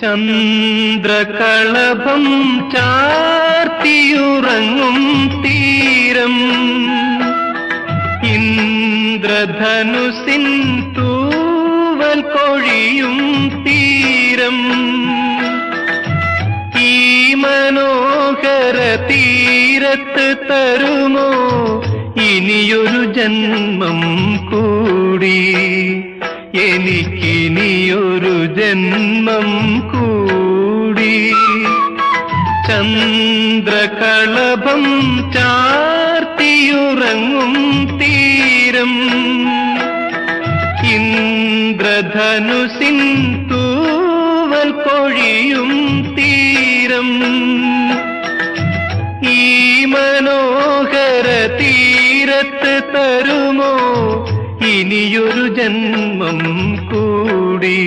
ചന്ദ്രകളഭം ചാർത്തിയുറങ്ങും തീരം, ഇന്ദ്രധനുസിൻ തൂവൽ കൊഴിയും തീരം. ഈ മനോഹര തീരത്ത് തരുമോ ഇനിയൊരു ജന്മം കൂടി, എനിക്കിനിയൊരു ജന്മം കൂടി. ചന്ദ്രകളഭം ചാർത്തിയുറങ്ങും തീരം, ഇന്ദ്രധനുസിൻ തൂവൽ കൊഴിയും തീരം. ഈ മനോഹര തീരത്ത് തരുമോ ഇനിയൊരു ജന്മം കൂടി.